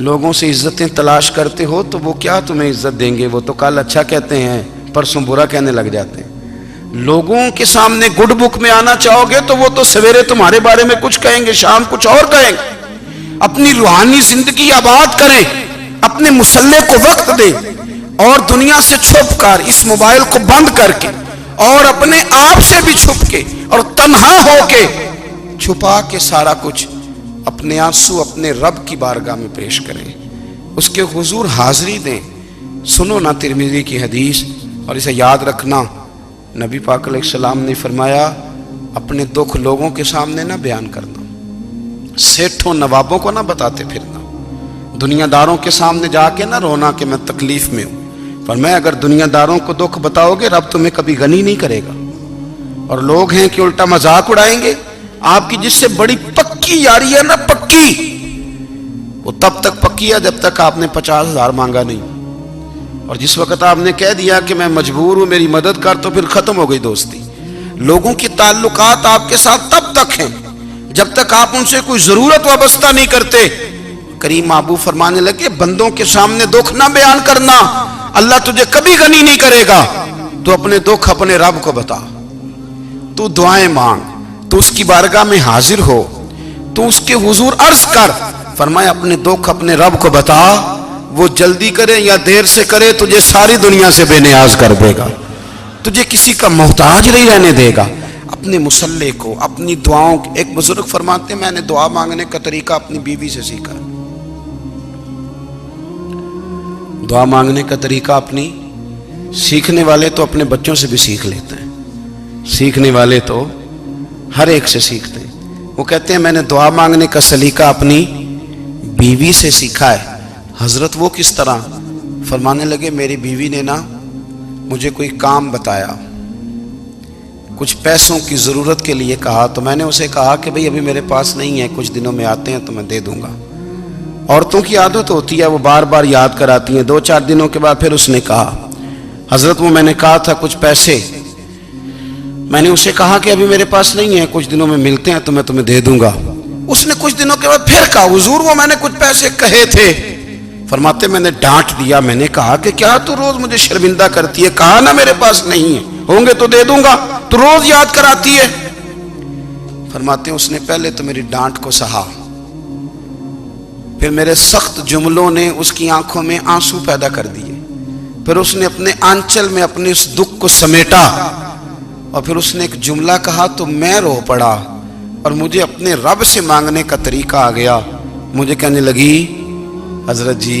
لوگوں سے عزتیں تلاش کرتے ہو تو وہ کیا تمہیں عزت دیں گے؟ وہ تو کل اچھا کہتے ہیں، پرسوں برا کہنے لگ جاتے ہیں۔ لوگوں کے سامنے گڈ بک میں آنا چاہو گے تو وہ تو سویرے تمہارے بارے میں کچھ کہیں گے، شام کچھ اور کہیں گے۔ اپنی روحانی زندگی آباد کریں، اپنے مسلح کو وقت دیں، اور دنیا سے چھپ کر اس موبائل کو بند کر کے اور اپنے آپ سے بھی چھپ کے اور تنہا ہو کے چھپا کے سارا کچھ اپنے آنسو اپنے رب کی بارگاہ میں پیش کریں، اس کے حضور حاضری دیں۔ سنو نا ترمذی کی حدیث، اور اسے یاد رکھنا، نبی پاک علیہ السلام نے فرمایا اپنے دکھ لوگوں کے سامنے نہ بیان کرنا، سیٹھوں نوابوں کو نہ بتاتے پھرنا، دنیا داروں کے سامنے جا کے نہ رونا کہ میں تکلیف میں ہوں۔ فرمایا اگر دنیا داروں کو دکھ بتاؤ گے رب تمہیں کبھی غنی نہیں کرے گا۔ اور لوگ ہیں کہ الٹا مذاق اڑائیں گے آپ کی، جس سے بڑی پکی یاری ہے نا، پکی، وہ تب تک پکی ہے جب تک آپ نے 50,000 مانگا نہیں، اور جس وقت آپ نے کہہ دیا کہ میں مجبور ہوں میری مدد کر، تو پھر ختم ہو گئی دوستی۔ لوگوں کی تعلقات آپ کے ساتھ تب تک ہیں جب تک آپ ان سے کوئی ضرورت وابستہ نہیں کرتے۔ کریم محبوب فرمانے لگے بندوں کے سامنے دکھ نہ بیان کرنا، اللہ تجھے کبھی غنی نہیں کرے گا۔ تو اپنے دکھ اپنے رب کو بتا، تو دعائیں مانگ، تو اس کی بارگاہ میں حاضر ہو، تو اس کے حضور عرض کر۔ فرمایا اپنے دکھ اپنے رب کو بتا، وہ جلدی کرے یا دیر سے کرے تجھے ساری دنیا سے بے نیاز کر دے گا، تجھے کسی کا محتاج نہیں رہنے دے گا۔ اپنے مسلح کو، اپنی دعاؤں، ایک بزرگ فرماتے ہیں میں نے دعا مانگنے کا طریقہ اپنی بیوی سے سیکھا، دعا مانگنے کا طریقہ اپنی، سیکھنے والے تو اپنے بچوں سے بھی سیکھ لیتے ہیں، سیکھنے والے تو ہر ایک سے سیکھتے ہیں۔ وہ کہتے ہیں میں نے دعا مانگنے کا سلیقہ اپنی بیوی سے سیکھا ہے۔ حضرت وہ کس طرح؟ فرمانے لگے میری بیوی نے نا مجھے کوئی کام بتایا، کچھ پیسوں کی ضرورت کے لیے کہا، تو میں نے اسے کہا کہ بھئی ابھی میرے پاس نہیں ہے، کچھ دنوں میں آتے ہیں تو میں دے دوں گا۔ عورتوں کی عادت ہوتی ہے وہ بار بار یاد کراتی ہیں، 2-4 دنوں کے بعد پھر اس نے کہا حضرت وہ میں نے کہا تھا کچھ پیسے، میں نے اسے کہا کہ ابھی میرے پاس نہیں ہے، کچھ دنوں میں ملتے ہیں تو میں تمہیں دے دوں گا۔ اس نے کچھ دنوں کے بعد پھر کہا حضور وہ میں نے کچھ پیسے کہے تھے۔ فرماتے میں نے ڈانٹ دیا، میں نے کہا کہ کیا تو روز مجھے شرمندہ کرتی ہے، کہا نا میرے پاس نہیں ہے، ہوں گے تو دے دوں گا، تو روز یاد کراتی ہے۔ فرماتے ہیں اس نے پہلے تو میری ڈانٹ کو سہا، پھر میرے سخت جملوں نے اس کی آنکھوں میں آنسو پیدا کر دیے، پھر اس نے اپنے آنچل میں اپنے اس دکھ کو سمیٹا، اور پھر اس نے ایک جملہ کہا تو میں رو پڑا، اور مجھے اپنے رب سے مانگنے کا طریقہ آ گیا۔ مجھے کہنے لگی حضرت جی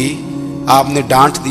آپ نے ڈانٹ دی